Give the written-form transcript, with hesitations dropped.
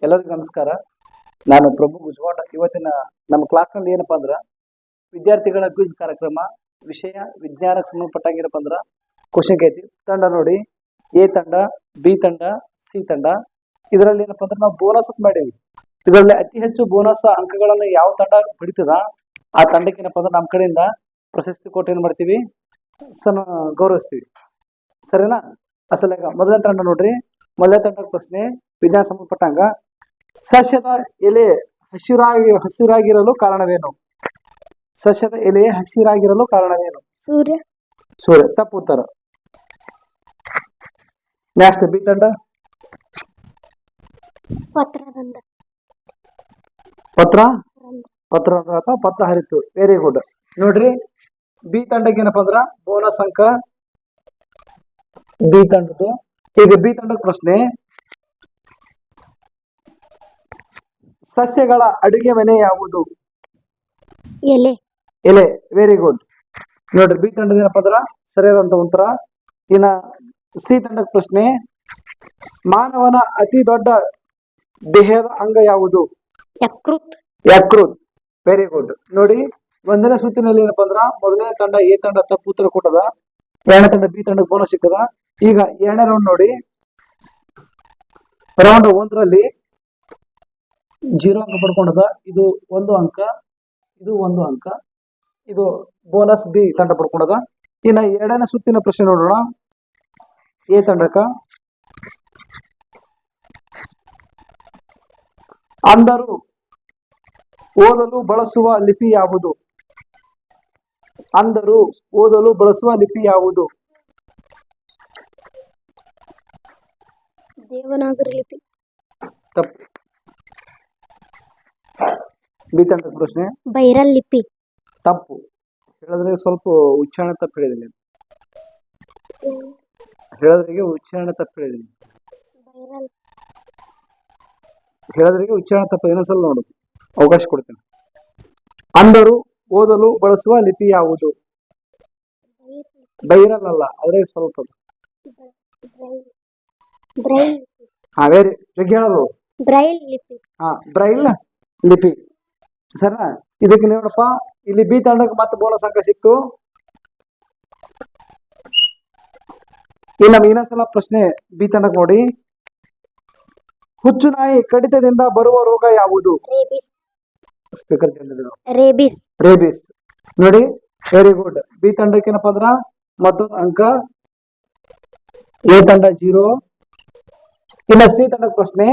ಎಲ್ಲರಿಗೂ ನಮಸ್ಕಾರ. ನಾನು ಪ್ರಭು ಗುಜವಾಡ. ಇವತ್ತಿನ ನಮ್ಮ ಕ್ಲಾಸ್ನಲ್ಲಿ ಏನಪ್ಪಾ ಅಂದ್ರ ವಿದ್ಯಾರ್ಥಿಗಳ ಕ್ವಿಜ್ ಕಾರ್ಯಕ್ರಮ. ವಿಷಯ ವಿಜ್ಞಾನಕ್ಕೆ ಸಂಬಂಧಪಟ್ಟಾಗಿರಪ್ಪ ಅಂದ್ರ ಕ್ವಶನ್ ಕೇಳ್ತೀವಿ. ತಂಡ ನೋಡಿ, ಎ ತಂಡ, ಬಿ ತಂಡ, ಸಿ ತಂಡ. ಇದರಲ್ಲಿ ಏನಪ್ಪಾ ಅಂದ್ರೆ ನಾವು ಬೋನಸ್ ಮಾಡೀವಿ. ಇದರಲ್ಲಿ ಅತಿ ಹೆಚ್ಚು ಬೋನಸ್ ಅಂಕಗಳನ್ನು ಯಾವ ತಂಡ ಪಡಿತದ ಆ ತಂಡಕ್ಕೆ ಏನಪ್ಪಾ ಅಂದ್ರೆ ನಮ್ಮ ಕಡೆಯಿಂದ ಪ್ರಶಸ್ತಿ ಕೊಟ್ಟು ಏನ್ ಮಾಡ್ತೀವಿ, ಗೌರವಿಸ್ತೀವಿ. ಸರಿನಾ? ಅಸಲಾಗ ಮೊದಲನೇ ತಂಡ ನೋಡ್ರಿ. ಮೊದಲನೇ ತಂಡ ಪ್ರಶ್ನೆ ವಿಜ್ಞಾನ ಸಂಬಂಧಪಟ್ಟಂಗ. ಸಸ್ಯದ ಎಲೆ ಹಸಿರಾಗಿರಲು ಕಾರಣವೇನು? ಸಸ್ಯದ ಎಲೆ ಹಸಿರಾಗಿರಲು ಕಾರಣವೇನು? ಸೂರ್ಯ. ಸೂರ್ಯ. ತಪ್ಪು ಉತ್ತರ. ನೆಕ್ಸ್ಟ್ ಬಿ ತಂಡ. ಪತ್ರ ಹರಿತು. Very good. ನೋಡ್ರಿ, ಬಿ ತಂಡಕ್ಕೆ ಏನಪ್ಪಾ ಅಂದ್ರ ಬೋನಸ್ ಅಂಕ ಬಿ ತಂಡದ್ದು. ಈಗ ಬಿ ತಂಡದ ಪ್ರಶ್ನೆ, ಸಸ್ಯಗಳ ಅಡುಗೆ ಮನೆ ಯಾವುದು? ಎಲೆ. ಎಲೆ. Very good. ನೋಡ್ರಿ, ಬಿ ತಂಡದ ಏನಪ್ಪಾ ಅಂದ್ರ ಸರಿಯಾದಂತ ಉತ್ತರ. ಇನ್ನ ಸಿ ತಂಡದ ಪ್ರಶ್ನೆ, ಮಾನವನ ಅತಿ ದೊಡ್ಡ ದೇಹದ ಅಂಗ ಯಾವುದು? ಯಕೃತ್. ಯಕೃತ್. Very good. ನೋಡಿ, ಒಂದನೇ ಸುತ್ತಿನಲ್ಲಿ ಏನಪ್ಪಾ ಅಂದ್ರ ಮೊದಲನೇ ತಂಡ ಎ ತಂಡ ತಪ್ಪು ಉತ್ತರ ಕೊಟ್ಟದ, ಎರಡನೇ ತಂಡ ಬಿ ತಂಡಕ್ಕೆ ಬೋನಸ್ ಸಿಕ್ಕದ. ಈಗ ಎರಡನೇ ರೌಂಡ್ ನೋಡಿ. ರೌಂಡ್ 1ರಲ್ಲಿ 0 ಅಂಕ ಪಡ್ಕೊಂಡದ. ಇದು 1 ಅಂಕ, ಇದು 1 ಅಂಕ, ಇದು ಬೋನಸ್ ಬಿ ತಂಡ ಪಡ್ಕೊಂಡದ. ಇನ್ನ ಎರಡನೇ ಸುತ್ತಿನ ಪ್ರಶ್ನೆ ನೋಡೋಣ. ಎ ತಂಡಕ್ಕ, ಅಂಧರು ಓದಲು ಬಳಸುವ ಲಿಪಿ ಯಾವುದು? ಅಂಧರು ಓದಲು ಬಳಸುವ ಲಿಪಿ ಯಾವುದು? ದೇವನಾಗರಿ ಲಿಪಿ. ತಪ್ಪು. ಬಿ ತಂಡದ ಪ್ರಶ್ನೆ, ಬೈರಲ್ ಲಿಪಿ. ತಪ್ಪು. ಹೇಳಿದ್ರೆ ಸ್ವಲ್ಪ ಉಚ್ಚಾರಣೆ ತಪ್ಪು ಹೇಳಿದ್ದೀನಿ. ಹೇಳೋದ್ರಿಗೆ ಉಚ್ಚಾರಣೆ ತಪ್ಪು ಹೇಳಿದ್ದೀನಿ. ಹೇಳೋದ್ರಿಗೆ ಉಚ್ಚಾರಣೆ ತಪ್ಪು. ಇನ್ನೊಂದ್ಸಲ ನೋಡು, ಅವಕಾಶ ಕೊಡ್ತೇನೆ. ಅಂಧರು ಓದಲು ಬಳಸುವ ಲಿಪಿ ಯಾವುದು? ಬೈರಲ್ ಅಲ್ಲ, ಆದ್ರೆ ಸ್ವಲ್ಪ. ವೇರಿ ಜಗ್ಗಿ ಹೇಳೋದು. ಬ್ರೈಲ್ ಲಿಪಿ. ಬ್ರೈಲ್ ಲಿಪಿ. ಸರಿನಾ? ಇದಕ್ಕೆ ನೋಡಪ್ಪ, ಇಲ್ಲಿ ಬಿ ತಂಡಕ್ಕೆ ಮತ್ತೆ ಬೋನಸ್ ಅಂಕ ಸಿಕ್ತು. ಇನ್ನು ಇನ್ನೊಂದ್ಸಲ ಪ್ರಶ್ನೆ ಬಿ ತಂಡಕ್ಕೆ ನೋಡಿ. ಹುಚ್ಚು ನಾಯಿ ಕಡಿತದಿಂದ ಬರುವ ರೋಗ ಯಾವುದು? Speaker rabies. ರೇಬಿಸ್. ನೋಡಿ, ವೆರಿ ಗುಡ್. ಬಿ ತಂಡಕ್ಕೆ ಏನಪ್ಪಾ ಅಂದ್ರ ಮತ್ತೊಂದು ಅಂಕ, ಎ ತಂಡ 0. ಇನ್ನ ಸಿ ತಂಡದ ಪ್ರಶ್ನೆ,